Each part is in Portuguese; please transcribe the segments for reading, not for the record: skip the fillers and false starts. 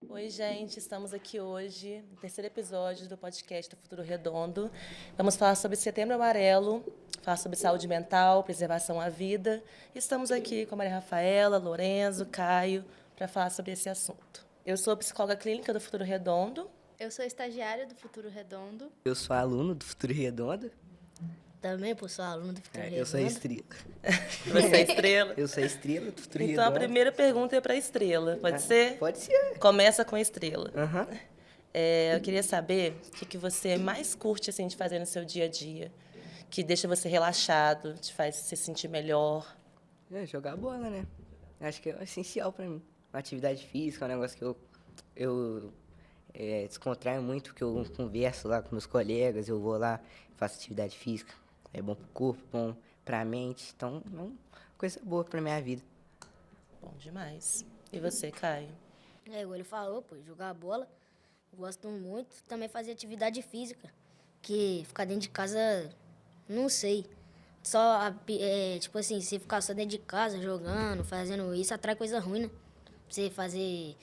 Oi, gente, estamos aqui hoje, no terceiro episódio do podcast do Futuro Redondo. Vamos falar sobre Setembro Amarelo, falar sobre saúde mental, preservação à vida. Estamos aqui com a Maria Rafaela, Lorenzo, Caio, para falar sobre esse assunto. Eu sou psicóloga clínica do Futuro Redondo. Eu sou estagiária do Futuro Redondo. Eu sou aluno do Futuro Redondo. Também, pô, sou aluno do Futuro Redondo. Eu sou a Estrela. Você é Estrela? Eu sou a Estrela do Futuro Então, a Redondo. primeira pergunta é para a Estrela, pode ser? Pode ser. Começa com a Estrela. Aham. Eu queria saber o que você mais curte assim, de fazer no seu dia a dia, que deixa você relaxado, te faz se sentir melhor. Jogar bola, né? Acho que é essencial pra mim. Uma atividade física é um negócio que eu descontraio muito, porque eu converso lá com meus colegas, eu vou lá, faço atividade física. É bom pro corpo, bom pra mente. Então, é uma coisa boa pra minha vida. Bom demais. E você, Caio? Igual ele falou, pô, jogar bola, gosto muito. Também fazer atividade física, que ficar dentro de casa, não sei. Tipo assim, se ficar só dentro de casa, jogando, fazendo isso, atrai coisa ruim, né? Pra você fazer,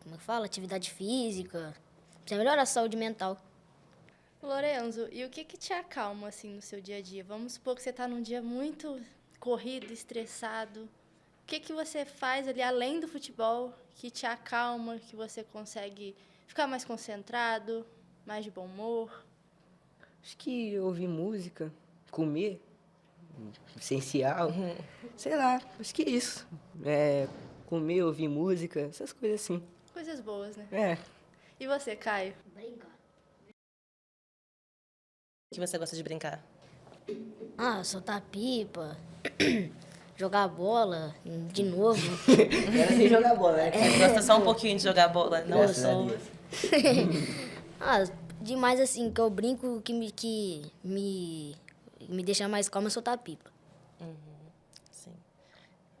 como é que fala? Atividade física, pra você melhorar a saúde mental. Lorenzo, e o que te acalma, assim, no seu dia a dia? Vamos supor que você está num dia muito corrido, estressado. O que você faz ali, além do futebol, que te acalma, que você consegue ficar mais concentrado, mais de bom humor? Acho que ouvir música, comer, essencial. Sei lá, acho que é isso. Comer, ouvir música, essas coisas assim. Coisas boas, né? É. E você, Caio? Brincar. O que você gosta de brincar? Soltar pipa, jogar bola, de novo. Era sem jogar bola, né? Você gosta só um pouquinho de jogar bola, não Graças a só... Deus. Demais assim, que eu brinco que me deixa mais calma é soltar pipa. Sim.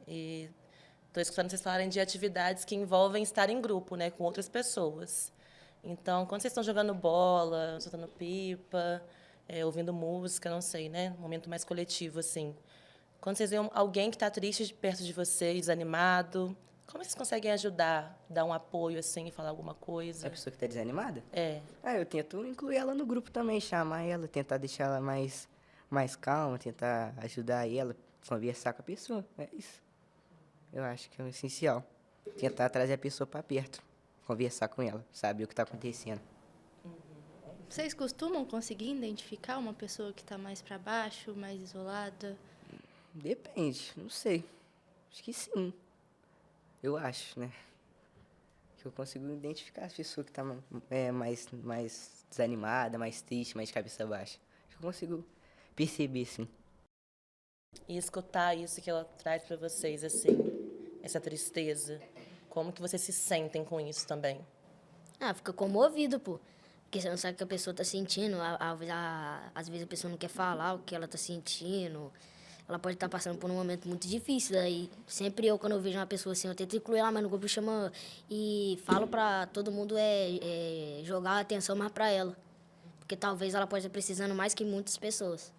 E estou escutando vocês falarem de atividades que envolvem estar em grupo, né, com outras pessoas. Então, quando vocês estão jogando bola, soltando pipa, ouvindo música, não sei, né, um momento mais coletivo, assim. Quando vocês veem alguém que está triste perto de vocês, desanimado, como vocês conseguem ajudar, dar um apoio, assim, falar alguma coisa? A pessoa que tá desanimada? É. Eu tento incluir ela no grupo também, chamar ela, tentar deixar ela mais calma, tentar ajudar ela, conversar com a pessoa. É isso. Eu acho que é o essencial. Tentar trazer a pessoa para perto, conversar com ela, saber o que está acontecendo. Vocês costumam conseguir identificar uma pessoa que está mais para baixo, mais isolada? Depende, não sei. Acho que sim. Eu acho, né? Que eu consigo identificar as pessoas que estão mais desanimada, mais triste, mais de cabeça baixa. Acho que eu consigo perceber, sim. E escutar isso que ela traz para vocês, assim, essa tristeza. Como que vocês se sentem com isso também? Fica comovido, pô. Porque você não sabe o que a pessoa tá sentindo. Às vezes a pessoa não quer falar o que ela tá sentindo. Ela pode estar passando por um momento muito difícil. Daí, sempre quando eu vejo uma pessoa assim, eu tento incluir ela mais no grupo, chamo e falo pra todo mundo jogar a atenção mais pra ela. Porque talvez ela pode estar precisando mais que muitas pessoas.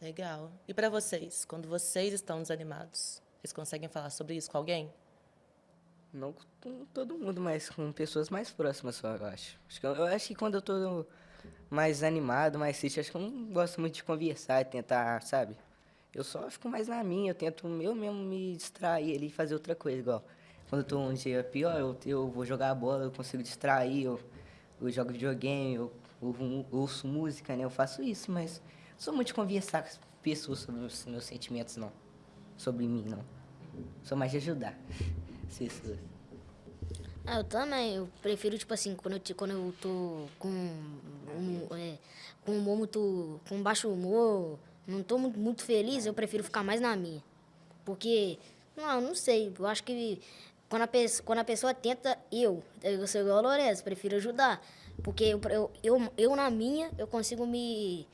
Legal. E para vocês, quando vocês estão desanimados, vocês conseguem falar sobre isso com alguém? Não com todo mundo, mas com pessoas mais próximas só, eu acho. Eu acho que quando eu tô mais animado, mais triste, acho que eu não gosto muito de conversar e tentar, sabe? Eu só fico mais na minha, eu tento eu mesmo me distrair ali e fazer outra coisa, igual. Quando eu tô um dia pior, eu vou jogar a bola, eu consigo distrair, eu jogo videogame, eu ouço música, né? Eu faço isso, mas não sou muito de conversar com as pessoas sobre os meus sentimentos, não. Sobre mim, não. Sou mais de ajudar as pessoas. Eu também. Eu prefiro, tipo assim, quando eu tô com humor muito... com baixo humor, não tô muito feliz, eu prefiro ficar mais na minha. Porque, não sei, eu acho que quando a pessoa tenta, eu sou igual a Lourenço, prefiro ajudar. Porque eu na minha, eu consigo me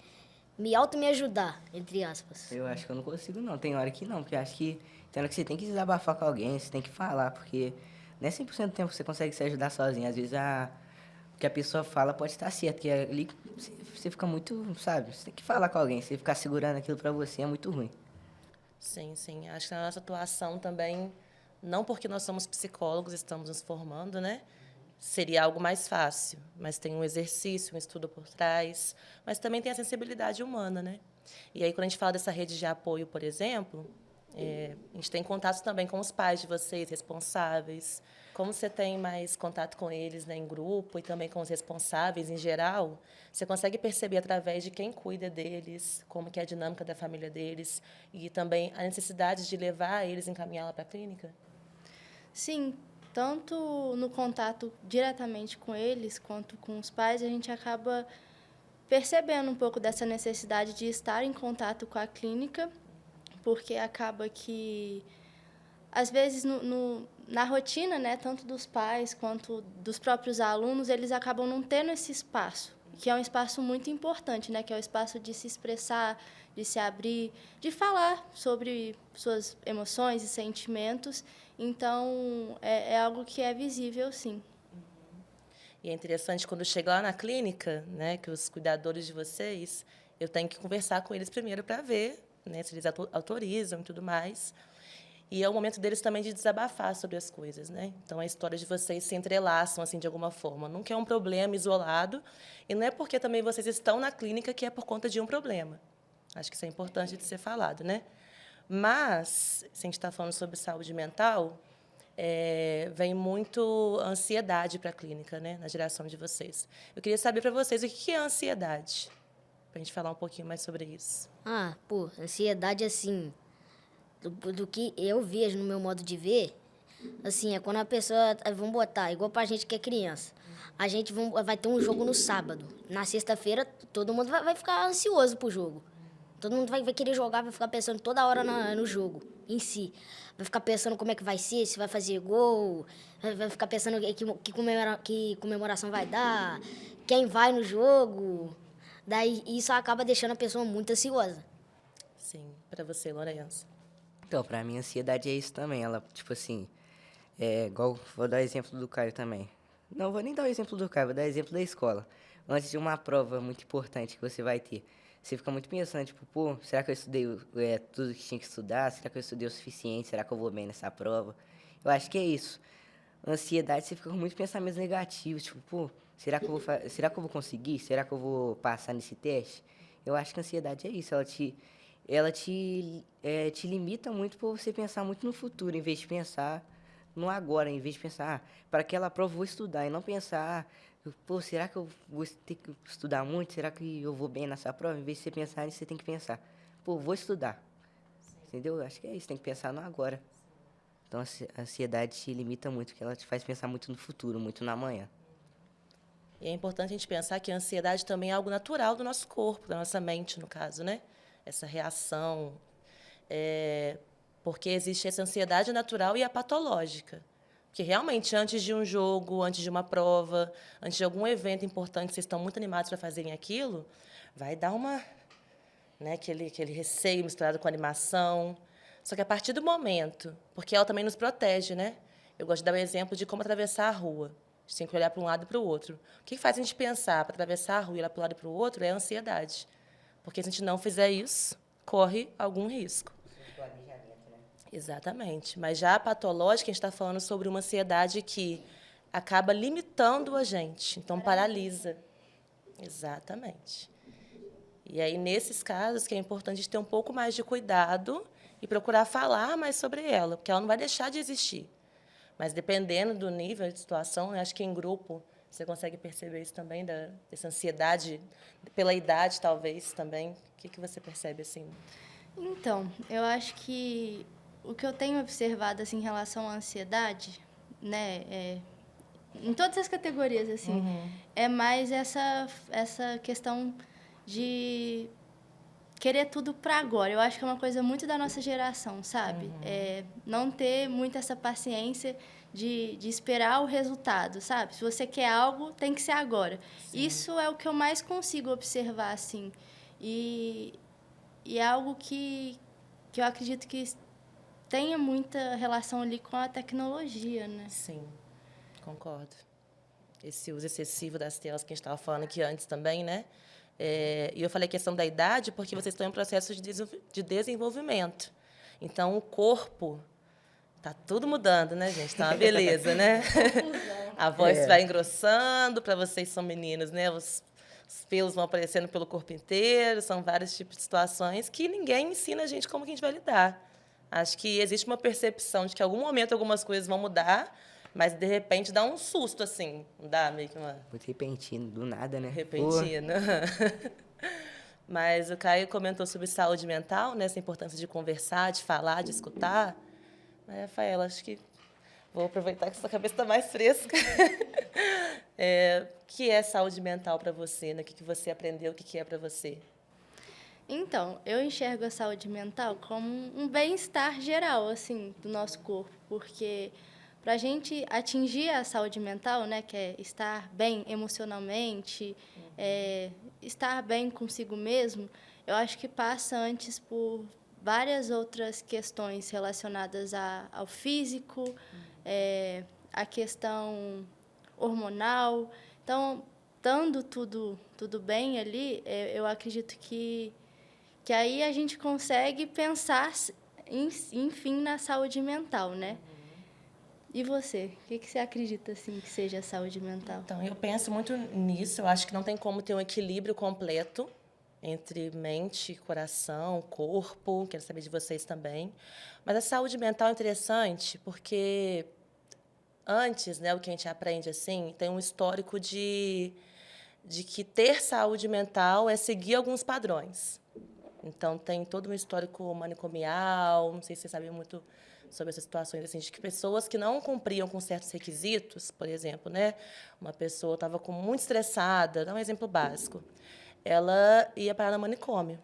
me ajudar, entre aspas. Eu acho que eu não consigo, não. Tem hora que não, porque acho que tem hora que você tem que desabafar com alguém, você tem que falar, porque não é 100% do tempo que você consegue se ajudar sozinho. Às vezes o que a pessoa fala pode estar certo, porque ali você fica muito, sabe? Você tem que falar com alguém, você ficar segurando aquilo pra você é muito ruim. Sim, sim. Acho que na nossa atuação também Não porque nós somos psicólogos, estamos nos formando, né? Seria algo mais fácil, mas tem um exercício, um estudo por trás, mas também tem a sensibilidade humana, né? E aí, quando a gente fala dessa rede de apoio, por exemplo, a gente tem contato também com os pais de vocês, responsáveis. Como você tem mais contato com eles, né, em grupo e também com os responsáveis em geral, você consegue perceber através de quem cuida deles, como que é a dinâmica da família deles e também a necessidade de levar eles, encaminhá-la para a clínica? Sim, tanto no contato diretamente com eles quanto com os pais, a gente acaba percebendo um pouco dessa necessidade de estar em contato com a clínica, porque acaba que, às vezes, na rotina, né, tanto dos pais quanto dos próprios alunos, eles acabam não tendo esse espaço, que é um espaço muito importante, né, que é o espaço de se expressar, de se abrir, de falar sobre suas emoções e sentimentos. Então, é algo que é visível, sim. E é interessante quando chega lá na clínica, né, que os cuidadores de vocês, eu tenho que conversar com eles primeiro para ver, né, se eles autorizam e tudo mais. E é o momento deles também de desabafar sobre as coisas, né? Então a história de vocês se entrelaçam assim de alguma forma. Nunca é um problema isolado e não é porque também vocês estão na clínica que é por conta de um problema. Acho que isso é importante de ser falado, né? Mas se a gente está falando sobre saúde mental, vem muito ansiedade para a clínica, né? Na geração de vocês. Eu queria saber para vocês o que é ansiedade, para a gente falar um pouquinho mais sobre isso. Ah, pô, ansiedade, assim, do que eu vejo no meu modo de ver, assim, é quando a pessoa, vamos botar, igual pra gente que é criança. A gente vai ter um jogo no sábado. Na sexta-feira, todo mundo vai ficar ansioso pro jogo. Todo mundo vai querer jogar, vai ficar pensando toda hora no jogo em si. Vai ficar pensando como é que vai ser, se vai fazer gol, vai ficar pensando que comemoração vai dar, quem vai no jogo. Daí isso acaba deixando a pessoa muito ansiosa. Sim, para você, Lourenço. Então, pra mim, ansiedade é isso também. Ela, tipo assim, igual, vou dar exemplo do Caio também. Não vou nem dar o exemplo do Caio, vou dar exemplo da escola. Antes de uma prova muito importante que você vai ter, você fica muito pensando, tipo, pô, será que eu estudei tudo que tinha que estudar? Será que eu estudei o suficiente? Será que eu vou bem nessa prova? Eu acho que é isso. Ansiedade, você fica com muitos pensamentos negativos, tipo, pô, será que eu vou conseguir? Será que eu vou passar nesse teste? Eu acho que a ansiedade é isso, te limita muito por você pensar muito no futuro, em vez de pensar no agora, em vez de pensar, para aquela prova eu vou estudar, e não pensar, pô, será que eu vou ter que estudar muito? Será que eu vou bem nessa prova? Em vez de você pensar nisso, você tem que pensar, pô, vou estudar. Entendeu? Eu acho que é isso, tem que pensar no agora. Então, a ansiedade te limita muito, porque ela te faz pensar muito no futuro, muito na amanhã. E é importante a gente pensar que a ansiedade também é algo natural do nosso corpo, da nossa mente, no caso, né? Essa reação. Porque existe essa ansiedade natural e a patológica. Porque, realmente, antes de um jogo, antes de uma prova, antes de algum evento importante, vocês estão muito animados para fazerem aquilo, vai dar né, aquele receio misturado com animação. Só que a partir do momento, porque ela também nos protege, né? Eu gosto de dar o exemplo de como atravessar a rua. A gente tem que olhar para um lado e para o outro. O que faz a gente pensar para atravessar a rua e olhar para um lado e para o outro é a ansiedade. Porque se a gente não fizer isso, corre algum risco. Exatamente. Mas já a patológica, a gente está falando sobre uma ansiedade que acaba limitando a gente. Então, paralisa. Exatamente. E aí, nesses casos, que é importante ter um pouco mais de cuidado e procurar falar mais sobre ela, porque ela não vai deixar de existir. Mas, dependendo do nível de situação, eu acho que em grupo você consegue perceber isso também, dessa ansiedade, pela idade, talvez, também. O que você percebe assim? Então, eu acho que o que eu tenho observado assim, em relação à ansiedade, né, em todas as categorias, assim, é mais essa questão de querer tudo para agora. Eu acho que é uma coisa muito da nossa geração, sabe? Não ter muito essa paciência de esperar o resultado, sabe? Se você quer algo, tem que ser agora. Sim. Isso é o que eu mais consigo observar, assim. E é algo que eu acredito que tenha muita relação ali com a tecnologia, né? Sim, concordo. Esse uso excessivo das telas que a gente estava falando aqui antes também, né? E eu falei a questão da idade porque vocês estão em processo de desenvolvimento. Então, o corpo Tá tudo mudando, né, gente? Tá uma beleza, né? A voz vai engrossando, para vocês que são meninos, né? Os pelos vão aparecendo pelo corpo inteiro, são vários tipos de situações que ninguém ensina a gente como que a gente vai lidar. Acho que existe uma percepção de que em algum momento algumas coisas vão mudar, mas de repente dá um susto, assim, dá meio que uma Muito repentino, do nada, né? Pô, repentina. Mas o Caio comentou sobre saúde mental, né, essa importância de conversar, de falar, de escutar. Mas, Rafaela, acho que vou aproveitar que sua cabeça está mais fresca. O que é saúde mental para você? Né? O que você aprendeu? O que é para você? Então, eu enxergo a saúde mental como um bem-estar geral, assim, do nosso corpo, porque para a gente atingir a saúde mental, né, que é estar bem emocionalmente, estar bem consigo mesmo, eu acho que passa antes por várias outras questões relacionadas ao físico, a questão hormonal. Então, estando tudo bem ali, eu acredito que aí a gente consegue pensar, enfim, na saúde mental, né? E você? O que você acredita, assim, que seja a saúde mental? Então, eu penso muito nisso. Eu acho que não tem como ter um equilíbrio completo entre mente, coração, corpo. Quero saber de vocês também. Mas a saúde mental é interessante porque antes, né, o que a gente aprende assim, tem um histórico de que ter saúde mental é seguir alguns padrões. Então, tem todo um histórico manicomial, não sei se vocês sabem muito sobre essas situações, assim, de que pessoas que não cumpriam com certos requisitos, por exemplo, né, uma pessoa estava muito estressada, dá um exemplo básico, ela ia parar no manicômio.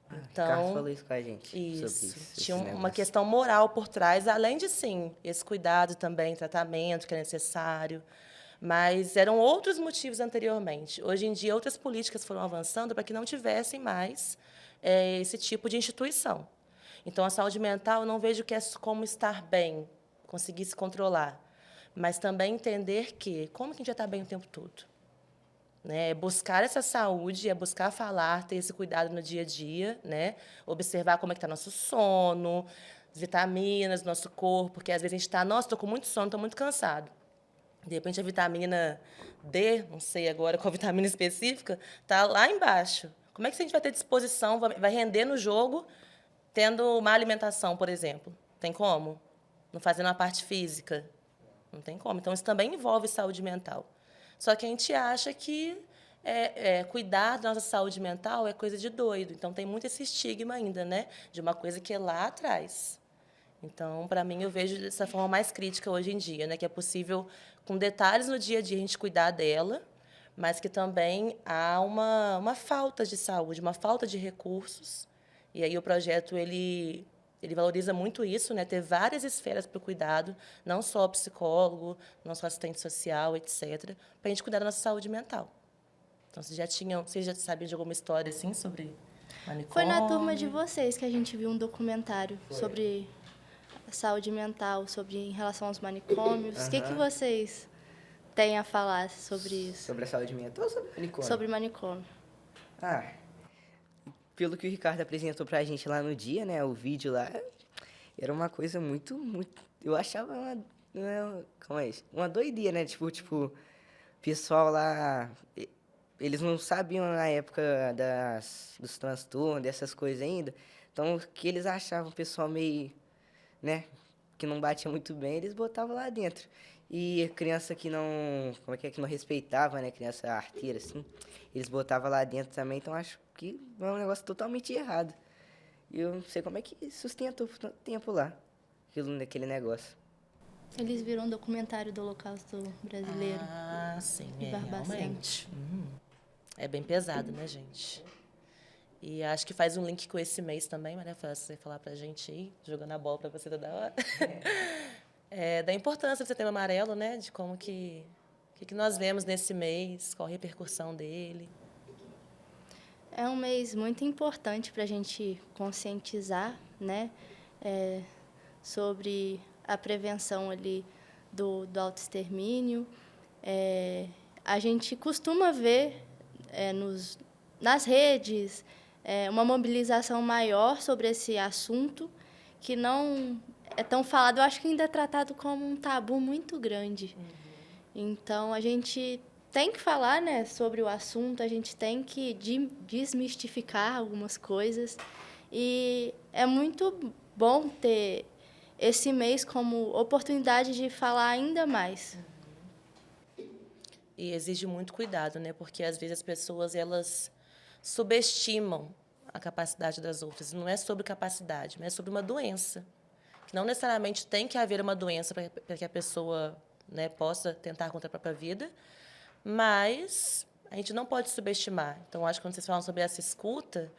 Ricardo Então, falou isso com a gente, sobre isso. isso. Tinha esse uma negócio. questão moral por trás, além de, sim, esse cuidado também, tratamento que é necessário. Mas eram outros motivos anteriormente. Hoje em dia, outras políticas foram avançando para que não tivessem mais esse tipo de instituição. Então, a saúde mental, eu não vejo que é como estar bem, conseguir se controlar, mas também entender que como que a gente já está bem o tempo todo? Né? Buscar essa saúde, é buscar falar, ter esse cuidado no dia a dia, né? Observar como é que está nosso sono, as vitaminas do nosso corpo, porque às vezes a gente está, nossa, estou com muito sono, estou muito cansado. De repente, a vitamina D, não sei agora qual vitamina específica, está lá embaixo. Como é que a gente vai ter disposição, vai render no jogo, tendo má alimentação, por exemplo? Tem como? Não fazendo a parte física? Não tem como. Então, isso também envolve saúde mental. Só que a gente acha que cuidar da nossa saúde mental é coisa de doido. Então, tem muito esse estigma ainda, né? De uma coisa que é lá atrás. Então, para mim, eu vejo dessa forma mais crítica hoje em dia, né? Que é possível, com detalhes no dia a dia, a gente cuidar dela, mas que também há uma falta de saúde, uma falta de recursos. E aí o projeto ele valoriza muito isso, né? Ter várias esferas para o cuidado, não só o psicólogo, não só assistente social, etc., para a gente cuidar da nossa saúde mental. Então, vocês já sabiam de alguma história assim sobre manicômio? Foi na turma de vocês que a gente viu um documentário sobre a saúde mental, sobre em relação aos manicômios. O que vocês têm a falar sobre isso? Sobre a saúde mental ou sobre manicômio? Sobre manicômio. Ah, pelo que o Ricardo apresentou pra gente lá no dia, né, o vídeo lá, era uma coisa muito, eu achava uma doideira, né, tipo, o pessoal lá, eles não sabiam na época dos transtornos, dessas coisas ainda, então, o que eles achavam o pessoal meio, né, que não batia muito bem, eles botavam lá dentro. E a criança que não, que não respeitava, né, criança arteira, assim, eles botavam lá dentro também, então acho que é um negócio totalmente errado. E eu não sei como é que sustentou por tanto tempo lá, aquele negócio. Eles viram um documentário do Holocausto Brasileiro. Ah, sim, E Barbacena. realmente. É bem pesado, né, gente? E acho que faz um link com esse mês também, Maria Fácil, você falar pra gente aí, jogando a bola pra você toda hora. Da importância do Setembro Amarelo, né? De como que nós vemos nesse mês, qual a repercussão dele. É um mês muito importante para a gente conscientizar, né, sobre a prevenção ali do autoextermínio. A gente costuma ver nas redes uma mobilização maior sobre esse assunto, que não é tão falado, eu acho que ainda é tratado como um tabu muito grande. Então, a gente tem que falar, né, sobre o assunto, a gente tem que desmistificar algumas coisas. E é muito bom ter esse mês como oportunidade de falar ainda mais. E exige muito cuidado, né? Porque às vezes as pessoas elas subestimam a capacidade das outras. Não é sobre capacidade, mas é sobre uma doença. Que não necessariamente tem que haver uma doença para que a pessoa, né, possa tentar contra a própria vida, mas a gente não pode subestimar. Então, acho que quando vocês falam sobre essa escuta,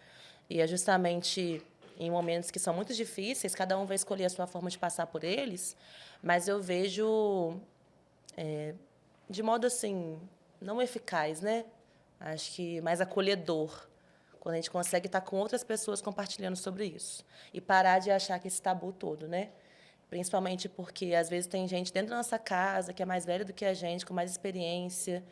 e é justamente em momentos que são muito difíceis, cada um vai escolher a sua forma de passar por eles, mas eu vejo de modo assim, não eficaz, né? Acho que mais acolhedor, quando a gente consegue estar com outras pessoas compartilhando sobre isso. E parar de achar que esse tabu todo, né? Principalmente porque, às vezes, tem gente dentro da nossa casa que é mais velha do que a gente, com mais experiência,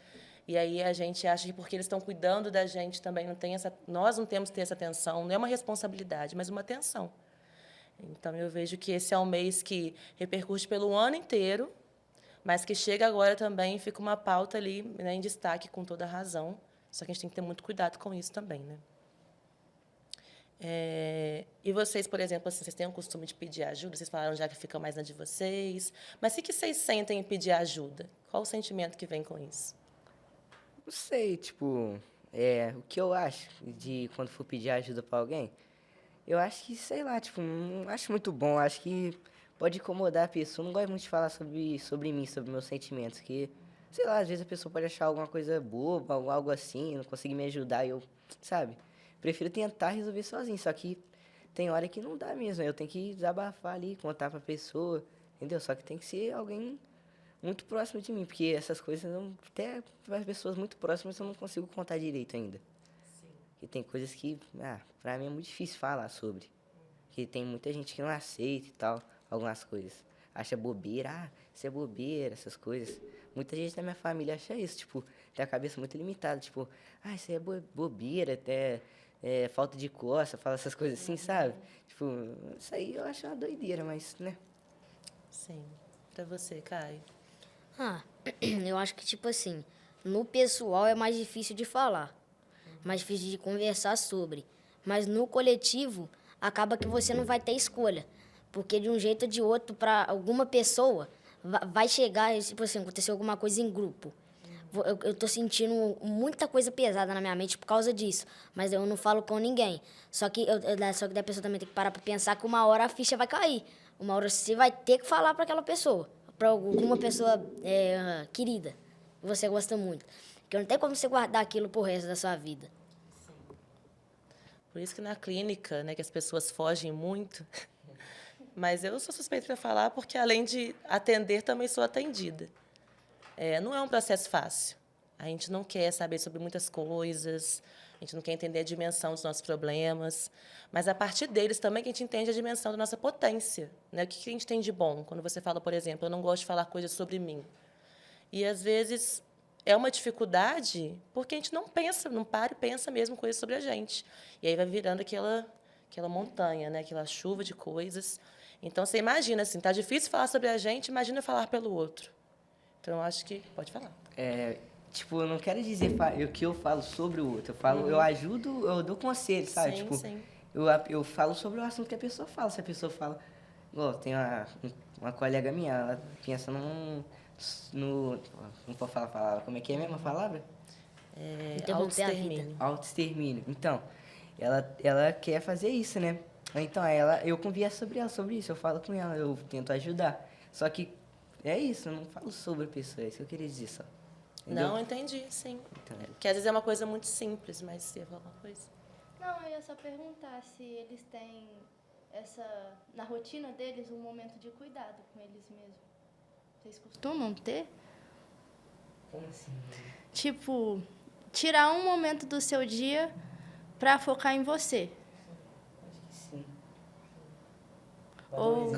e aí a gente acha que porque eles estão cuidando da gente também não tem essa... Nós não temos que ter essa atenção, não é uma responsabilidade, mas uma atenção. Então, eu vejo que esse é um mês que repercute pelo ano inteiro, mas que chega agora também, fica uma pauta ali, né, em destaque, com toda a razão. Só que a gente tem que ter muito cuidado com isso também, né? E vocês, por exemplo, assim, vocês têm o costume de pedir ajuda? Vocês falaram já que fica mais na de vocês. Mas o que vocês sentem em pedir ajuda? Qual o sentimento que vem com isso? Não sei, tipo, o que eu acho de quando for pedir ajuda pra alguém, eu acho que, sei lá, tipo, não acho muito bom, acho que pode incomodar a pessoa, não gosto muito de falar sobre mim, sobre meus sentimentos, que, sei lá, às vezes a pessoa pode achar alguma coisa boba, algo assim, não conseguir me ajudar, e eu, sabe, prefiro tentar resolver sozinho, só que tem hora que não dá mesmo, eu tenho que desabafar ali, contar pra pessoa, entendeu? Só que tem que ser alguém muito próximo de mim, porque essas coisas, até para as pessoas muito próximas, eu não consigo contar direito ainda. Porque tem coisas que, pra mim é muito difícil falar sobre. Porque tem muita gente que não aceita e tal, algumas coisas. Acha bobeira, isso é bobeira, essas coisas. Muita gente da minha família acha isso, tipo, tem a cabeça muito limitada, tipo, isso aí é bobeira, até falta de coça, fala essas coisas assim, sabe? Tipo, isso aí eu acho uma doideira, mas, né? Sim. Para você, Caio? Ah, eu acho que, tipo assim, no pessoal é mais difícil de falar, mais difícil de conversar sobre. Mas no coletivo, acaba que você não vai ter escolha. Porque de um jeito ou de outro, para alguma pessoa, vai chegar, tipo assim, acontecer alguma coisa em grupo. Eu tô sentindo muita coisa pesada na minha mente por causa disso. Mas eu não falo com ninguém. Só que da pessoa também tem que parar pra pensar que uma hora a ficha vai cair. Uma hora você vai ter que falar para aquela pessoa. Para alguma pessoa querida. Que você gosta muito. Porque não tem como você guardar aquilo pro resto da sua vida. Por isso que na clínica, né, que as pessoas fogem muito. Mas eu sou suspeita para falar porque, além de atender, também sou atendida. Não é um processo fácil. A gente não quer saber sobre muitas coisas, a gente não quer entender a dimensão dos nossos problemas, mas a partir deles também que a gente entende a dimensão da nossa potência, né? O que a gente tem de bom? Quando você fala, por exemplo, eu não gosto de falar coisas sobre mim. E, às vezes, é uma dificuldade porque a gente não pensa, não para e pensa mesmo coisas sobre a gente. E aí vai virando aquela montanha, né? Aquela chuva de coisas. Então, você imagina, assim, tá difícil falar sobre a gente, imagina falar pelo outro. Então, eu acho que... Pode falar. Tipo, eu não quero dizer o que eu falo sobre o outro. Eu falo, eu ajudo, eu dou conselho, sabe? Sim, tipo, sim. eu falo sobre o assunto que a pessoa fala. Se a pessoa fala... Igual, tem uma colega minha, ela pensa não vou falar a palavra. Como é que é mesmo a palavra? Interromper a vida. Autoextermínio. Autoextermínio. Então, ela quer fazer isso, né? Então, eu converso sobre isso, eu falo com ela, eu tento ajudar. Só que é isso, eu não falo sobre a pessoa, é isso que eu queria dizer só. Entendeu? Não, entendi, sim. Entendi. Porque às vezes é uma coisa muito simples, mas você ia falar uma coisa? Não, eu ia só perguntar se eles têm na rotina deles, um momento de cuidado com eles mesmos. Vocês costumam ter? Como assim? Tipo, tirar um momento do seu dia para focar em você. Acho que sim. Ou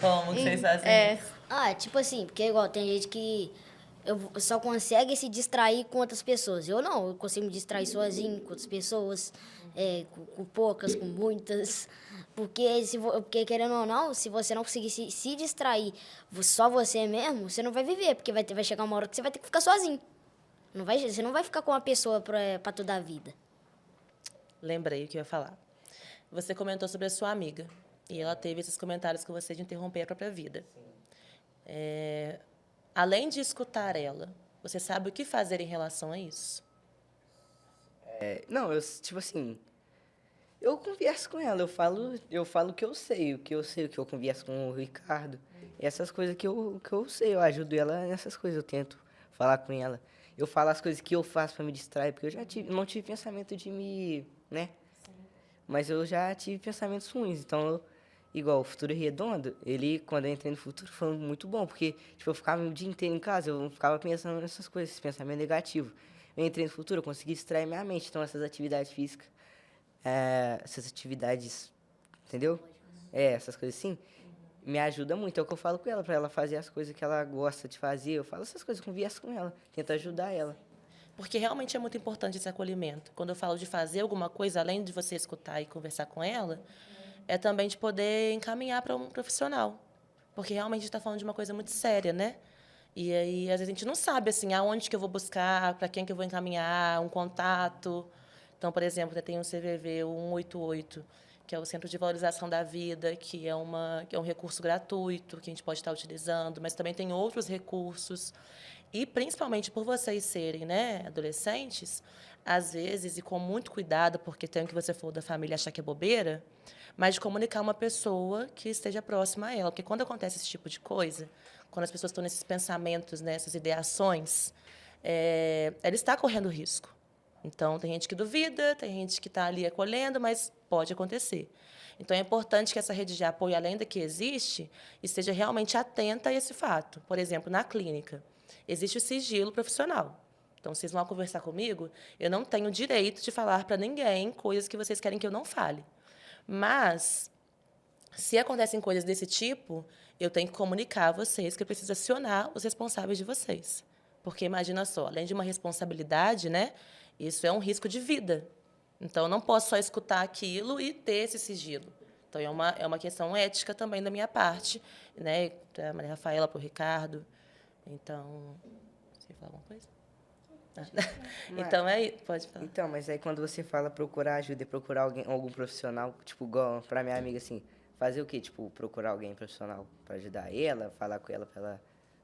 Como que vocês fazem isso? Tipo assim, porque igual tem gente que só consegue se distrair com outras pessoas. Eu não, eu consigo me distrair sozinho, com outras pessoas, com poucas, com muitas. Porque, querendo ou não, se você não conseguir se distrair só você mesmo, você não vai viver, porque vai chegar uma hora que você vai ter que ficar sozinho. Você não vai ficar com uma pessoa para toda a vida. Lembrei o que eu ia falar. Você comentou sobre a sua amiga. E ela teve esses comentários com você de interromper a própria vida. Além de escutar ela, você sabe o que fazer em relação a isso? Não, tipo assim, eu converso com ela, eu falo o que eu sei, o que eu converso com o Ricardo. Essas coisas que eu sei, eu ajudo ela nessas coisas, eu tento falar com ela. Eu falo as coisas que eu faço para me distrair, porque eu já não tive pensamento de né? Mas eu já tive pensamentos ruins, então, igual o Futuro Redondo, quando eu entrei no Futuro, foi muito bom, porque, tipo, eu ficava o dia inteiro em casa, eu ficava pensando nessas coisas, esse pensamento negativo. Eu entrei no Futuro, eu consegui distrair minha mente, então essas atividades físicas, essas atividades, entendeu? Essas coisas assim, me ajuda muito, é o que eu falo com ela, para ela fazer as coisas que ela gosta de fazer, eu falo essas coisas, converso com ela, tento ajudar ela. Porque realmente é muito importante esse acolhimento. Quando eu falo de fazer alguma coisa, além de você escutar e conversar com ela, é também de poder encaminhar para um profissional. Porque realmente a gente está falando de uma coisa muito séria, né? E aí, às vezes, a gente não sabe, assim, aonde que eu vou buscar, para quem que eu vou encaminhar, um contato. Então, por exemplo, tem o CVV, o 188, que é o Centro de Valorização da Vida, que é um recurso gratuito que a gente pode estar utilizando, mas também tem outros recursos. E, principalmente por vocês serem, né, adolescentes, às vezes, e com muito cuidado, porque tem o que você for da família achar que é bobeira, mas de comunicar uma pessoa que esteja próxima a ela. Porque quando acontece esse tipo de coisa, quando as pessoas estão nesses pensamentos, nessas ideações, ela está correndo risco. Então, tem gente que duvida, tem gente que está ali acolhendo, mas pode acontecer. Então, é importante que essa rede de apoio, além da que existe, esteja realmente atenta a esse fato. Por exemplo, na clínica, existe o sigilo profissional. Então, vocês vão conversar comigo, eu não tenho direito de falar para ninguém coisas que vocês querem que eu não fale. Mas, se acontecem coisas desse tipo, eu tenho que comunicar a vocês que eu preciso acionar os responsáveis de vocês. Porque, imagina só, além de uma responsabilidade, né, isso é um risco de vida. Então, eu não posso só escutar aquilo e ter esse sigilo. Então, é uma questão ética também da minha parte, né, da Maria Rafaela para o Ricardo. Então, você falar alguma coisa? Então, pode falar. Então, mas aí quando você fala procurar ajuda e procurar algum profissional, tipo, igual pra minha amiga, assim, fazer o quê? Tipo, procurar alguém profissional pra ajudar ela, falar com ela pra ela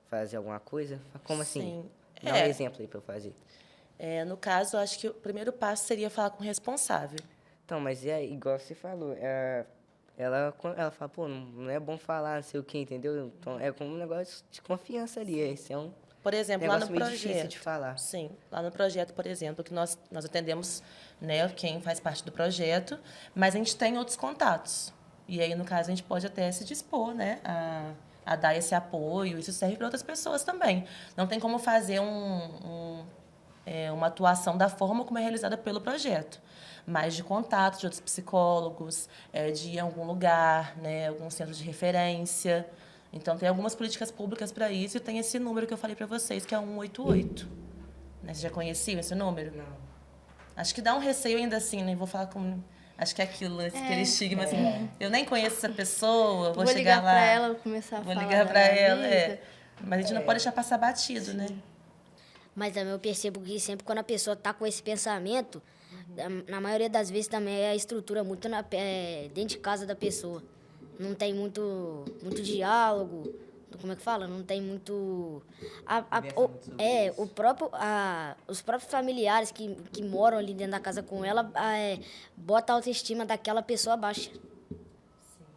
fazer alguma coisa? Como assim? Sim. Dá um exemplo aí pra eu fazer. No caso, eu acho que o primeiro passo seria falar com o responsável. Então, mas igual você falou, ela fala, pô, não é bom falar, não sei o quê, entendeu? Então, é como um negócio de confiança ali, esse é um Por exemplo, lá no negócio meio difícil projeto. de falar. Sim, lá no projeto, por exemplo, que nós atendemos, né, quem faz parte do projeto, mas a gente tem outros contatos. E aí, no caso, a gente pode até se dispor, né, a dar esse apoio. Isso serve para outras pessoas também. Não tem como fazer uma atuação da forma como é realizada pelo projeto, mas de contato de outros psicólogos, de ir a algum lugar, né, algum centro de referência. Então, tem algumas políticas públicas para isso e tem esse número que eu falei para vocês, que é o 188. Né? Você já conheciam esse número? Não. Acho que dá um receio ainda assim, né? Vou falar com... Acho que é aquilo, aquele estigma, assim, eu nem conheço essa pessoa, vou chegar ligar lá... para ela, vou começar a falar. Vou ligar para ela, vida. Mas a gente não pode deixar passar batido, né? Mas também eu percebo que sempre quando a pessoa tá com esse pensamento, na maioria das vezes também é a estrutura muito dentro de casa da pessoa. Não tem muito diálogo, como é que fala? Não tem muito... os próprios familiares que moram ali dentro da casa com ela, bota a autoestima daquela pessoa baixa.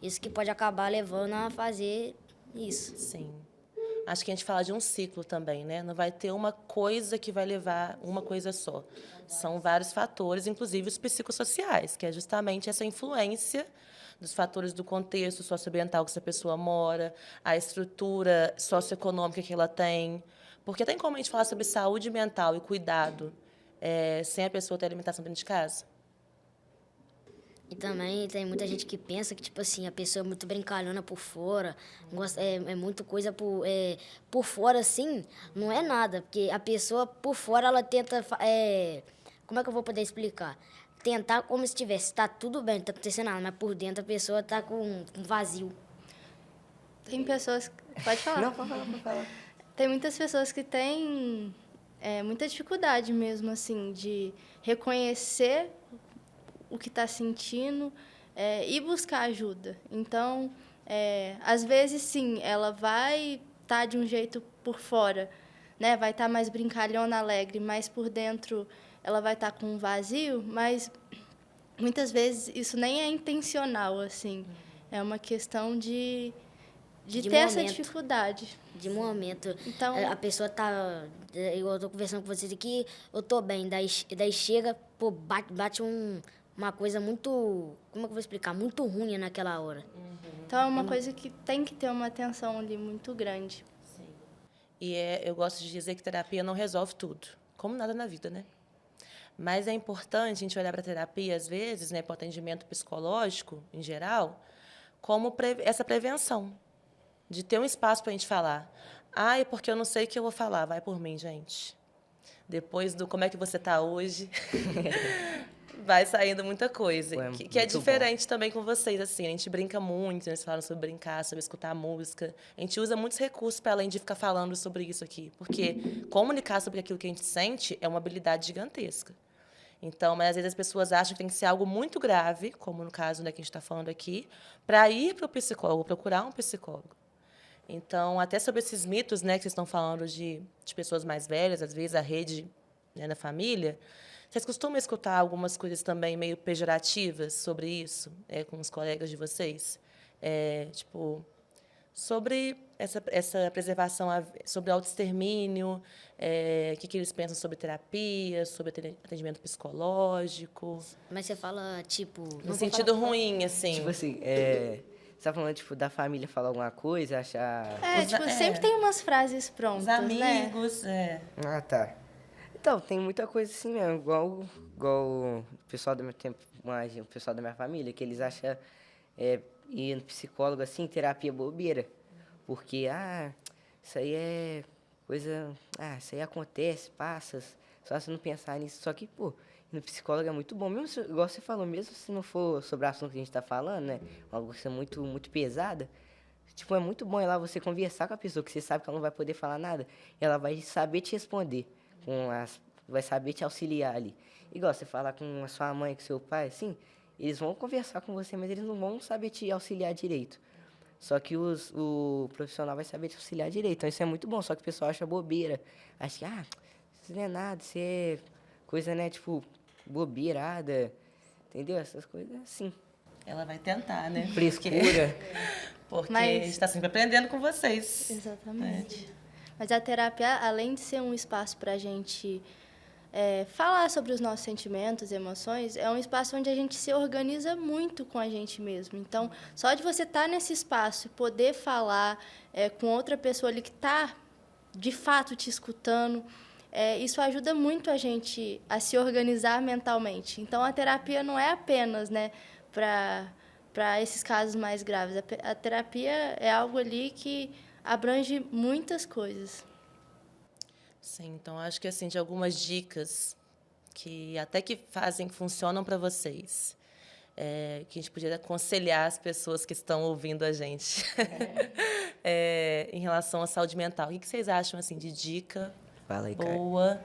Isso que pode acabar levando a fazer isso. Sim. Acho que a gente fala de um ciclo também, né? Não vai ter uma coisa que vai levar uma coisa só. São vários fatores, inclusive os psicossociais, que é justamente essa influência dos fatores do contexto socioambiental que essa pessoa mora, a estrutura socioeconômica que ela tem. Porque tem como a gente falar sobre saúde mental e cuidado sem a pessoa ter alimentação dentro de casa? E também tem muita gente que pensa que, tipo assim, a pessoa é muito brincalhona por fora, é muito coisa por fora, assim, não é nada. Porque a pessoa, por fora, ela tenta... como é que eu vou poder explicar? Tentar como se tivesse, tá tudo bem, não tá acontecendo nada, mas por dentro a pessoa tá com um vazio. Tem pessoas... Pode falar. Não, pode falar, pode falar. Tem muitas pessoas que têm muita dificuldade mesmo, assim, de reconhecer o que está sentindo e buscar ajuda. Então, às vezes, sim, ela vai estar de um jeito por fora, né? Vai estar mais brincalhona, alegre, mas por dentro ela vai estar com um vazio, mas muitas vezes isso nem é intencional, assim. É uma questão de ter essa momento. dificuldade. De momento, Então, a pessoa tá... Eu tô conversando com vocês aqui, eu tô bem, daí chega, pô, bate uma coisa muito... Como é que eu vou explicar? Muito ruim naquela hora. então é uma coisa que tem que ter uma atenção ali muito grande. Sim. E eu gosto de dizer que terapia não resolve tudo, como nada na vida, né? Mas é importante a gente olhar para a terapia, às vezes, né, para o atendimento psicológico, em geral, como essa prevenção, de ter um espaço para a gente falar. É porque eu não sei o que eu vou falar. Vai por mim, gente. Depois do como é que você está hoje, vai saindo muita coisa. Ué, Que é muito diferente também com vocês. Assim, a gente brinca muito, eles falam sobre brincar, sobre escutar música. A gente usa muitos recursos para além de ficar falando sobre isso aqui. Porque comunicar sobre aquilo que a gente sente é uma habilidade gigantesca. Então, mas às vezes as pessoas acham que tem que ser algo muito grave, como no caso, né, que a gente está falando aqui, para ir para o psicólogo, procurar um psicólogo. Então, até sobre esses mitos, né, que vocês estão falando de pessoas mais velhas, às vezes a rede, né, da família, vocês costumam escutar algumas coisas também meio pejorativas sobre isso, com os colegas de vocês? Tipo, sobre essa preservação, sobre autoextermínio, o que eles pensam sobre terapia, sobre atendimento psicológico. Mas você fala, tipo... No sentido ruim, assim. Tipo assim, você tá falando, tipo, da família falar alguma coisa, achar... Sempre tem umas frases prontas, Os amigos, Ah, tá. Então, tem muita coisa assim mesmo, igual o pessoal do meu tempo, o pessoal da minha família, que eles acham ir no psicólogo assim, terapia bobeira. Porque, isso aí é coisa... isso aí acontece, passa, só se não pensar nisso. Só que, pô, ir no psicólogo é muito bom. Mesmo, igual você falou, mesmo se não for sobre o assunto que a gente tá falando, né? Uma coisa muito, muito pesada. Tipo, é muito bom ir lá você conversar com a pessoa, que você sabe que ela não vai poder falar nada. E ela vai saber te responder. Vai saber te auxiliar ali. Igual você falar com a sua mãe, com seu pai, assim, eles vão conversar com você, mas eles não vão saber te auxiliar direito. Só que o profissional vai saber te auxiliar direito. Então, isso é muito bom. Só que o pessoal acha bobeira. Acha que, isso não é nada, isso é coisa, né, tipo, bobeirada. Entendeu? Essas coisas assim. Ela vai tentar, né? Frescura. Porque Mas- a gente está sempre aprendendo com vocês. Exatamente. Mas a terapia, além de ser um espaço para a gente falar sobre os nossos sentimentos, emoções, é um espaço onde a gente se organiza muito com a gente mesmo. Então, só de você estar nesse espaço e poder falar com outra pessoa ali que está, de fato, te escutando, isso ajuda muito a gente a se organizar mentalmente. Então, a terapia não é apenas, né, para esses casos mais graves. A terapia é algo ali que abrange muitas coisas. Sim, então acho que assim, de algumas dicas que até que funcionam para vocês, que a gente podia aconselhar as pessoas que estão ouvindo a gente em relação à saúde mental. O que vocês acham assim de dica Fala aí, cara. boa?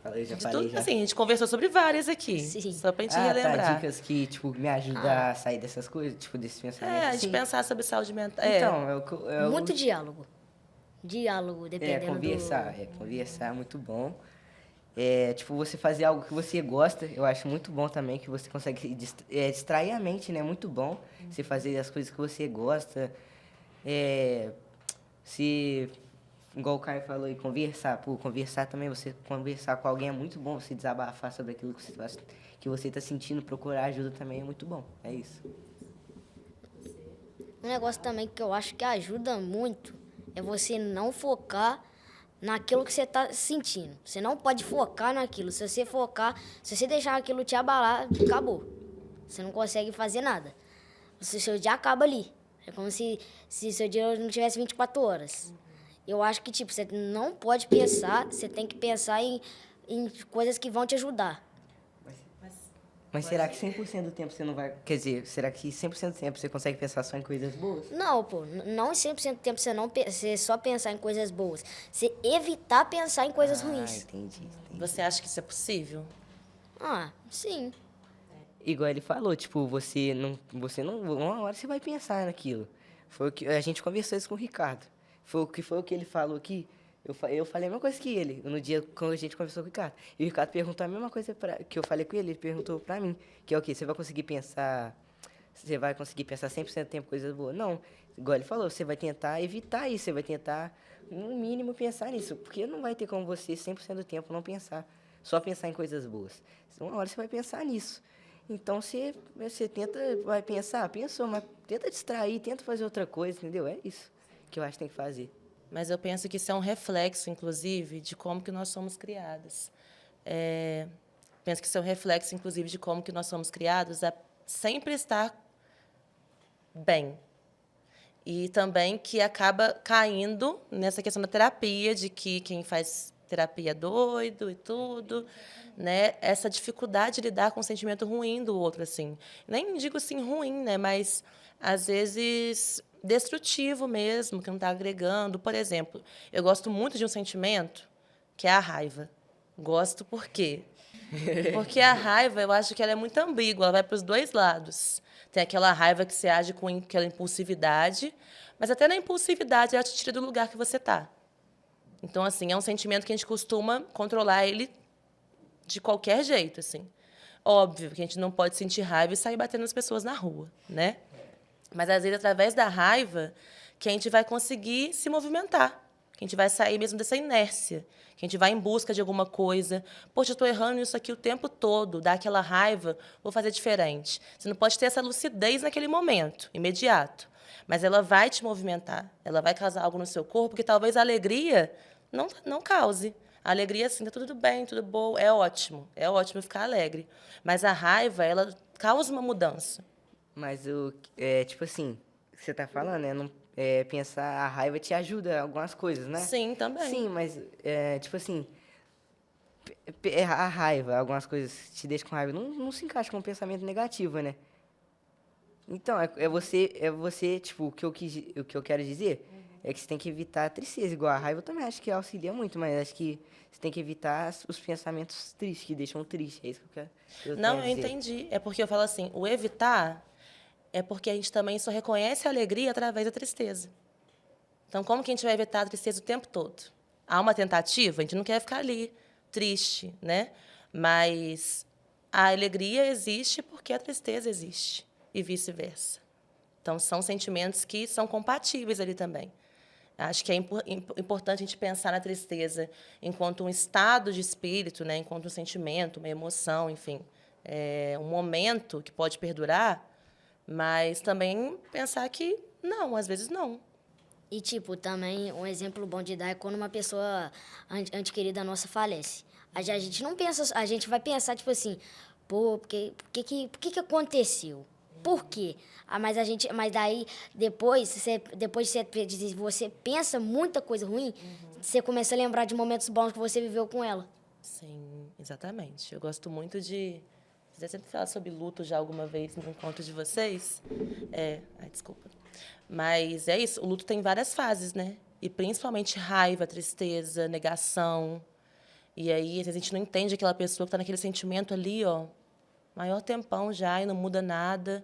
Fala aí, já De falei tudo, já. assim, a gente conversou sobre várias aqui, Sim. só para a gente Tá, relembrar. dicas que, tipo, me ajudam a sair dessas coisas, tipo, desses pensamentos. A gente assim. pensar sobre saúde mental. Então, Muito diálogo. Diálogo, dependendo conversar. Conversar é muito bom. Tipo, você fazer algo que você gosta, eu acho muito bom também, que você consegue distrair a mente, né? Muito bom você fazer as coisas que você gosta. Igual o Caio falou, e conversar. Pô, conversar também, você conversar com alguém é muito bom, você desabafar sobre aquilo que você tá sentindo, procurar ajuda também é muito bom. É isso. Um negócio também que eu acho que ajuda muito é você não focar naquilo que você está sentindo. Você não pode focar naquilo. Se você focar, se você deixar aquilo te abalar, acabou. você não consegue fazer nada. O seu dia acaba ali. É como se seu dia não tivesse 24 horas. Eu acho que, tipo, você não pode pensar, você tem que pensar em coisas que vão te ajudar. Mas será que 100% do tempo você não vai... Quer dizer, será que 100% do tempo você consegue pensar só em coisas boas? Não, pô, não 100% do tempo você só pensar em coisas boas. Você evitar pensar em coisas ruins. Entendi. Você acha que isso é possível? Ah, sim. Igual ele falou, tipo, uma hora você vai pensar naquilo. Foi o que a gente conversou isso com o Ricardo. Foi o que ele falou aqui. Eu falei a mesma coisa que ele, no dia quando a gente conversou com o Ricardo. E o Ricardo perguntou a mesma coisa que eu falei com ele perguntou pra mim, que é o quê? Você vai conseguir pensar 100% do tempo coisas boas? Não. Igual ele falou, você vai tentar evitar isso, você vai tentar, no mínimo, pensar nisso. Porque não vai ter como você, 100% do tempo, não pensar. Só pensar em coisas boas. Uma hora você vai pensar nisso. Então, você vai pensar, pensou, mas tenta distrair, tenta fazer outra coisa, entendeu? É isso que eu acho que tem que fazer. Mas eu penso que isso é um reflexo, inclusive, de como que nós somos criadas. Penso que isso é um reflexo, inclusive, de como que nós somos criados a sempre estar bem. E também que acaba caindo nessa questão da terapia, de que quem faz terapia é doido e tudo, né? Essa dificuldade de lidar com o sentimento ruim do outro, assim. Nem digo assim ruim, né? Mas, às vezes, destrutivo mesmo, que não está agregando. Por exemplo, eu gosto muito de um sentimento que é a raiva. Gosto por quê? Porque a raiva, eu acho que ela é muito ambígua, ela vai para os dois lados. Tem aquela raiva que você age com aquela impulsividade, mas até na impulsividade ela te tira do lugar que você está. Então, assim, é um sentimento que a gente costuma controlar ele de qualquer jeito, assim. Óbvio que a gente não pode sentir raiva e sair batendo nas pessoas na rua, né? Mas, às vezes, através da raiva, que a gente vai conseguir se movimentar, que a gente vai sair mesmo dessa inércia, que a gente vai em busca de alguma coisa. Poxa, eu estou errando isso aqui o tempo todo, dá aquela raiva, vou fazer diferente. Você não pode ter essa lucidez naquele momento, imediato. Mas ela vai te movimentar, ela vai causar algo no seu corpo que talvez a alegria não cause. A alegria, assim, está tudo bem, tudo bom, é ótimo ficar alegre. Mas a raiva, ela causa uma mudança. Mas, tipo assim, o que você tá falando, né? Não, pensar a raiva te ajuda em algumas coisas, né? Sim, também. Sim, mas, tipo assim, a raiva, algumas coisas te deixam com raiva, não se encaixa com um pensamento negativo, né? Então, você, tipo, o que eu quero dizer é que você tem que evitar a tristeza. Igual a raiva, eu também acho que auxilia muito, mas acho que você tem que evitar os pensamentos tristes, que deixam triste. É isso que eu quero Não, eu dizer. entendi. É porque eu falo assim, o evitar é porque a gente também só reconhece a alegria através da tristeza. Então, como que a gente vai evitar a tristeza o tempo todo? Há uma tentativa, a gente não quer ficar ali triste, né? Mas a alegria existe porque a tristeza existe e vice-versa. Então, são sentimentos que são compatíveis ali também. Acho que é importante a gente pensar na tristeza enquanto um estado de espírito, né? Enquanto um sentimento, uma emoção, enfim. É um momento que pode perdurar, mas também pensar que não, às vezes não. E, tipo, também um exemplo bom de dar é quando uma pessoa ante querida nossa falece. A gente não pensa, a gente vai pensar, tipo assim, pô, por que aconteceu? Por quê? Mas daí, depois você pensa muita coisa ruim, você começa a lembrar de momentos bons que você viveu com ela. Sim, exatamente. Eu gosto muito de... Vocês sempre falaram sobre luto já alguma vez no encontro de vocês? Ai, desculpa. Mas é isso, o luto tem várias fases, né? E principalmente raiva, tristeza, negação. E aí, às vezes, a gente não entende aquela pessoa que está naquele sentimento ali, ó, maior tempão já e não muda nada.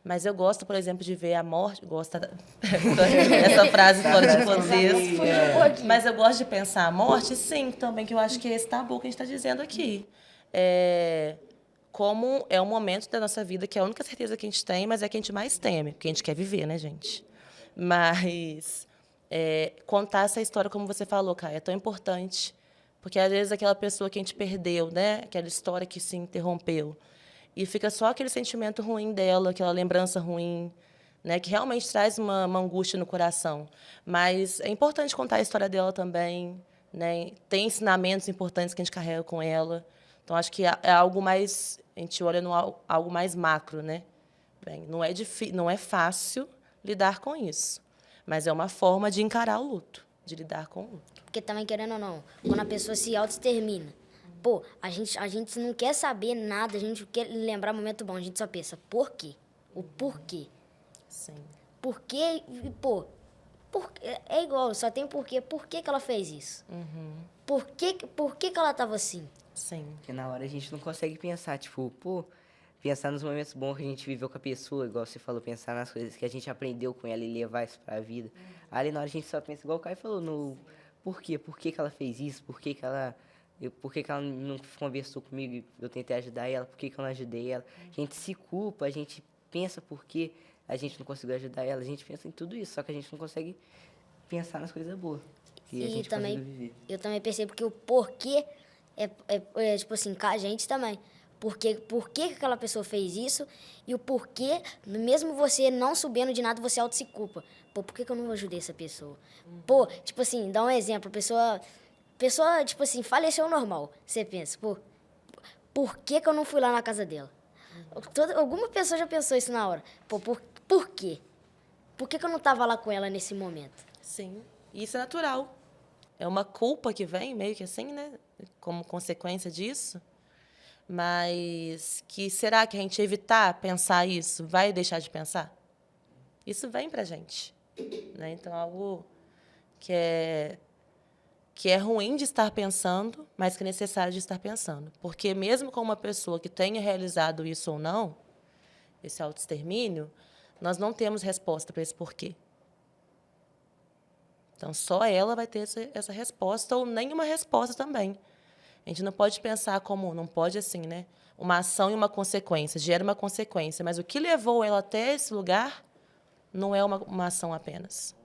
Mas eu gosto, por exemplo, de ver a morte. Gosto essa frase fora de contexto. Mas eu gosto de pensar a morte, sim, também, que eu acho que é esse tabu que a gente está dizendo aqui. Como é um momento da nossa vida que é a única certeza que a gente tem, mas é que a gente mais teme, porque a gente quer viver, né, gente? Mas contar essa história, como você falou, Caia, é tão importante. Porque, às vezes, aquela pessoa que a gente perdeu, né, aquela história que se interrompeu, e fica só aquele sentimento ruim dela, aquela lembrança ruim, né, que realmente traz uma angústia no coração. Mas é importante contar a história dela também, né? Tem ensinamentos importantes que a gente carrega com ela. Então, Então, acho que é algo mais... A gente olha no algo mais macro, né? Bem, não é fácil lidar com isso, mas é uma forma de encarar o luto, de lidar com o luto. Porque também, querendo ou não, quando a pessoa se auto-extermina, pô, a gente não quer saber nada, a gente quer lembrar momento bom, a gente só pensa, por quê? O porquê. Sim. Por quê? Pô, é igual, só tem porquê. Por que ela fez isso? Por que ela tava assim? Sim. Porque na hora a gente não consegue pensar, tipo, pô, pensar nos momentos bons que a gente viveu com a pessoa, igual você falou, pensar nas coisas que a gente aprendeu com ela e levar isso pra vida. Ali na hora a gente só pensa, igual o Caio falou, no por quê? Por que ela fez isso? Por que ela não conversou comigo e eu tentei ajudar ela? Por que eu não ajudei ela? A gente se culpa, a gente pensa por que a gente não conseguiu ajudar ela, a gente pensa em tudo isso, só que a gente não consegue pensar nas coisas boas. E a gente também, conseguiu viver. eu também percebo que o porquê é tipo assim, com a gente também. Por que aquela pessoa fez isso e o porquê, mesmo você não sabendo de nada, você auto se culpa. Pô, por que eu não ajudei essa pessoa? Pô, tipo assim, dá um exemplo, pessoa, tipo assim, faleceu normal. Você pensa, pô, por que eu não fui lá na casa dela? Alguma pessoa já pensou isso na hora. Pô, por quê? Por que eu não tava lá com ela nesse momento? Sim. E isso é natural. É uma culpa que vem, meio que assim, né? Como consequência disso. Mas será que a gente evitar pensar isso vai deixar de pensar? Isso vem pra gente. Né? Então, algo que é ruim de estar pensando, mas que é necessário de estar pensando. Porque mesmo com uma pessoa que tenha realizado isso ou não, esse autoextermínio, nós não temos resposta para esse porquê. Então, só ela vai ter essa resposta, ou nenhuma resposta também. A gente não pode pensar como... Não pode assim, né? Uma ação e uma consequência. Gera uma consequência. Mas o que levou ela até esse lugar não é uma ação apenas.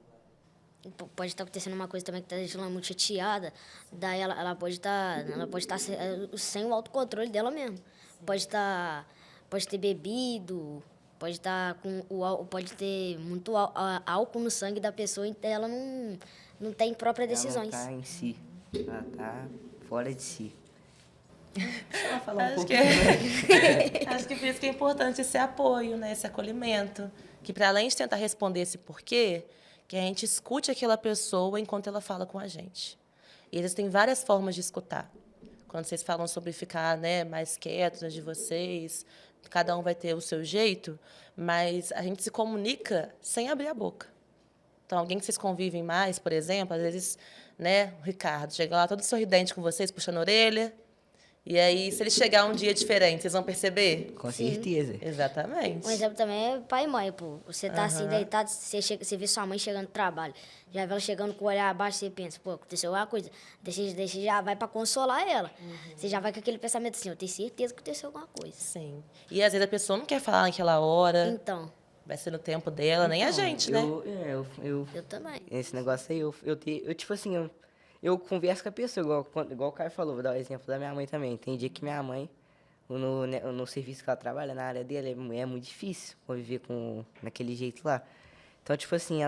Pode estar acontecendo uma coisa também que está deixando ela muito chateada. Daí ela pode estar sem o autocontrole dela mesmo. Pode ter bebido, pode ter muito álcool no sangue da pessoa, então ela não tem próprias decisões. Ela não tá em si, ela tá fora de si. Acho que por isso que é importante esse apoio, né? Esse acolhimento. Que, para além de tentar responder esse porquê, que a gente escute aquela pessoa enquanto ela fala com a gente. E existem várias formas de escutar. Quando vocês falam sobre ficar, né, mais quietos de vocês, cada um vai ter o seu jeito, mas a gente se comunica sem abrir a boca. Então, alguém que vocês convivem mais, por exemplo, às vezes, né, o Ricardo chega lá todo sorridente com vocês, puxando a orelha. E aí, se ele chegar um dia diferente, vocês vão perceber? Com certeza. Exatamente. Um exemplo também é pai e mãe, pô. Você tá assim, deitado, você vê sua mãe chegando do trabalho. Já vê ela chegando com o olhar abaixo, você pensa, pô, aconteceu alguma coisa. Você já vai pra consolar ela. Você já vai com aquele pensamento assim, eu tenho certeza que aconteceu alguma coisa. Sim. E às vezes a pessoa não quer falar naquela hora. Então, Vai ser no tempo dela, nem a gente, né? eu também. Esse negócio aí, eu tipo assim, eu converso com a pessoa, igual o Caio falou, vou dar o exemplo da minha mãe também. Tem dia que minha mãe, no serviço que ela trabalha, na área dela, é muito difícil conviver naquele jeito lá. Então, tipo assim,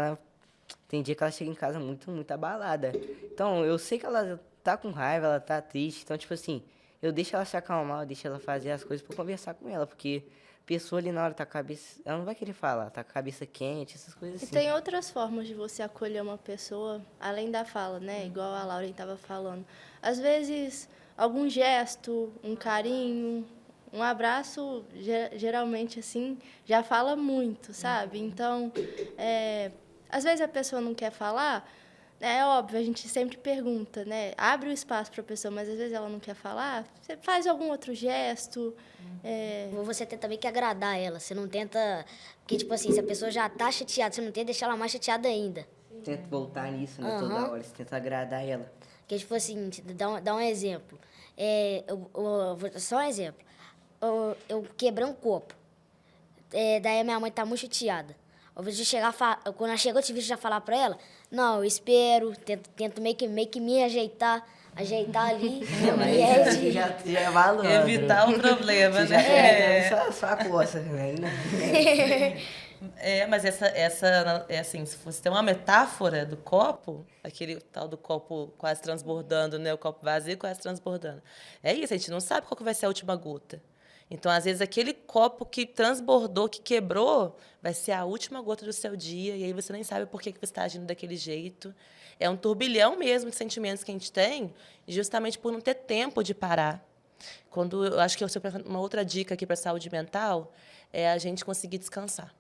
tem dia que ela chega em casa muito, muito abalada. Então, eu sei que ela tá com raiva, ela tá triste. Então, tipo assim, eu deixo ela se acalmar, eu deixo ela fazer as coisas pra eu conversar com ela, porque a pessoa ali na hora tá com a cabeça... Ela não vai querer falar, tá com a cabeça quente, essas coisas E assim. tem outras formas de você acolher uma pessoa, além da fala, né? Igual a Lauren estava falando. Às vezes, algum gesto, um carinho, um abraço, geralmente, assim, já fala muito, sabe? Então, às vezes a pessoa não quer falar, é óbvio, a gente sempre pergunta, né? Abre o espaço para a pessoa, mas às vezes ela não quer falar, você faz algum outro gesto. Você tenta também que agradar ela. Você não tenta... Porque, tipo assim, se a pessoa já tá chateada, você não tenta deixar ela mais chateada ainda. Tenta voltar nisso, né? Toda hora, você tenta agradar ela. Porque, tipo assim, dá um exemplo. Só um exemplo. Eu quebrei um copo. Daí a minha mãe tá muito chateada. Ao invés de quando ela chegou, eu tive que já falar pra ela. Não, eu espero, tento meio que me ajeitar ali. Mas isso já é malandro. Evitar o problema, Você já né? só a coça, né? Mas é assim, se você tem uma metáfora do copo, aquele tal do copo quase transbordando, né? O copo vazio quase transbordando. É isso, a gente não sabe qual que vai ser a última gota. Então, às vezes, aquele copo que transbordou, que quebrou, vai ser a última gota do seu dia, e aí você nem sabe por que você está agindo daquele jeito. É um turbilhão mesmo de sentimentos que a gente tem, justamente por não ter tempo de parar. Eu acho que uma outra dica aqui para a saúde mental é a gente conseguir descansar.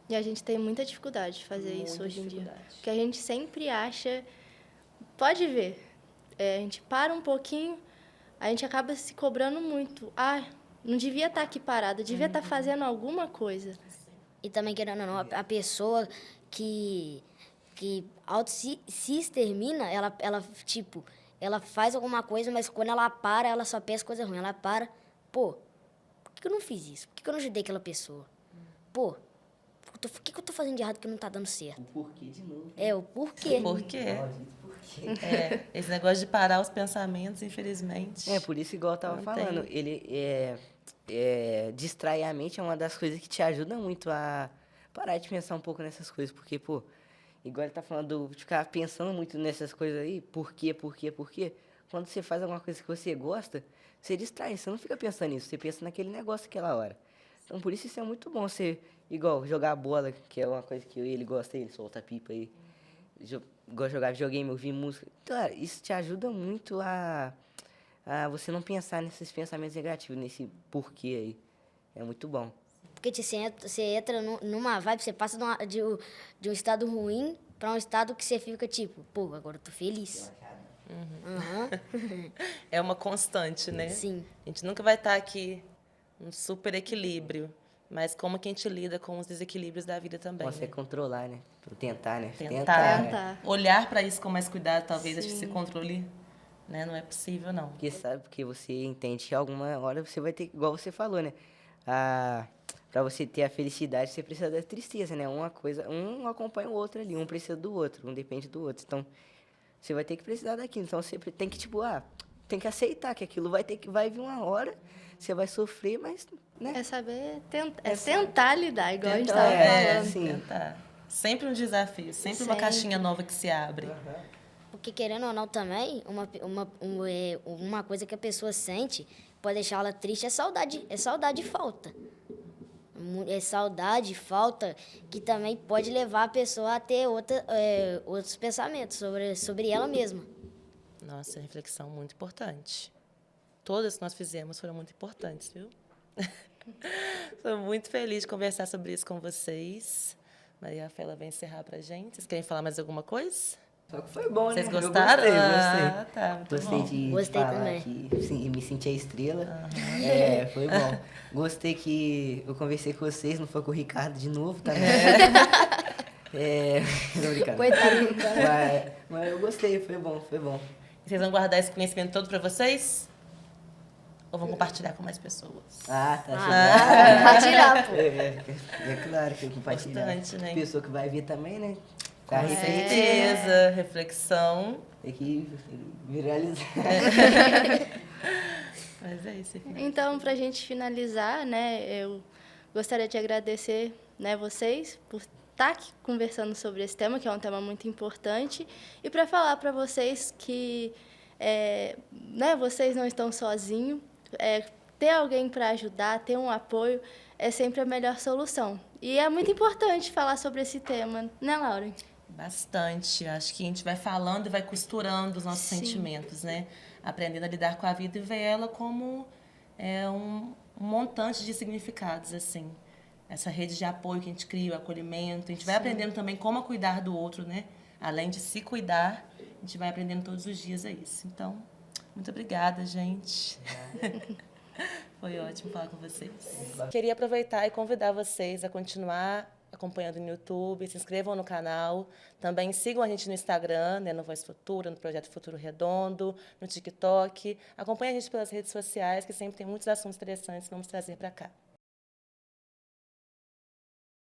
E a gente tem muita dificuldade de fazer isso hoje em dia. Porque a gente sempre acha... Pode ver, a gente para um pouquinho, a gente acaba se cobrando muito. Não devia estar aqui parada, devia estar fazendo alguma coisa. E também, querendo ou não, a pessoa que se extermina, tipo, ela faz alguma coisa, mas quando ela para, ela só pensa coisa ruim. Ela para, pô, por que eu não fiz isso? Por que eu não ajudei aquela pessoa? Pô, o que eu tô fazendo de errado que não tá dando certo? O porquê de novo. O porquê. Por quê? Esse negócio de parar os pensamentos, infelizmente. Por isso, igual eu tava falando, ele distrair a mente é uma das coisas que te ajuda muito a parar de pensar um pouco nessas coisas, porque, pô, igual ele tá falando de ficar pensando muito nessas coisas aí, por quê? Quando você faz alguma coisa que você gosta, você distrai, você não fica pensando nisso, você pensa naquele negócio aquela hora. Então, por isso é muito bom você, igual, jogar bola, que é uma coisa que ele gosta, ele solta pipa aí, igual jogar videogame, ouvir música. Então, isso te ajuda muito a você não pensar nesses pensamentos negativos, nesse porquê aí. É muito bom. Porque você entra numa vibe, você passa de um estado ruim para um estado que você fica tipo, pô, agora eu tô feliz. É uma constante, né? Sim. A gente nunca vai estar aqui num super equilíbrio, mas como que a gente lida com os desequilíbrios da vida também. Consegue controlar, né? Tentar, né? Tentar. Olhar para isso com mais cuidado, talvez esse controle, né? Não é possível, não. Porque você entende que alguma hora você vai ter, igual você falou, né? Pra você ter a felicidade, você precisa da tristeza, né? Um acompanha o outro ali, um precisa do outro, um depende do outro. Então, você vai ter que precisar daquilo. Então, você tem que, tem que aceitar que aquilo vai vir uma hora, você vai sofrer, mas, né? É saber tentar lidar, igual a gente estava falando. Tentar. Sempre um desafio, sempre uma caixinha nova que se abre. Porque, querendo ou não, também, uma coisa que a pessoa sente pode deixar ela triste é saudade e falta. É saudade e falta que também pode levar a pessoa a ter outros pensamentos sobre ela mesma. Nossa, reflexão muito importante. Todas que nós fizemos foram muito importantes, viu? Estou muito feliz de conversar sobre isso com vocês. Maria Rafaela vai encerrar pra gente. Vocês querem falar mais alguma coisa? Só que foi bom, Vocês né? gostaram? Eu gostei. Tá, muito Gostei bom. de Gostei falar também. aqui, sim, me senti a estrela. Foi bom. Gostei que eu conversei com vocês, não foi com o Ricardo de novo também. Não, brincadeira. Coitado do cara. Mas eu gostei, foi bom. Vocês vão guardar esse conhecimento todo para vocês? Ou vão compartilhar com mais pessoas? Tá Compartilhar, pô. É claro que eu compartilhar. Importante, né? Pessoa que vai vir também, né? Com certeza, reflexão. Tem que viralizar. Mas é isso. Então, para a gente finalizar, né, eu gostaria de agradecer, né, vocês por estar aqui conversando sobre esse tema, que é um tema muito importante, e para falar para vocês que né, vocês não estão sozinhos, ter alguém para ajudar, ter um apoio, é sempre a melhor solução. E é muito importante falar sobre esse tema, né, Laura? Bastante. Acho que a gente vai falando e vai costurando os nossos sentimentos, né? Aprendendo a lidar com a vida e ver ela como um montante de significados, assim. Essa rede de apoio que a gente cria, o acolhimento. A gente vai aprendendo também como cuidar do outro, né? Além de se cuidar, a gente vai aprendendo todos os dias a isso. Então, muito obrigada, gente. Foi ótimo falar com vocês. Queria aproveitar e convidar vocês a continuar acompanhando no YouTube, se inscrevam no canal, também sigam a gente no Instagram, né, no Voz Futura, no Projeto Futuro Redondo, no TikTok. Acompanhem a gente pelas redes sociais, que sempre tem muitos assuntos interessantes que vamos trazer para cá.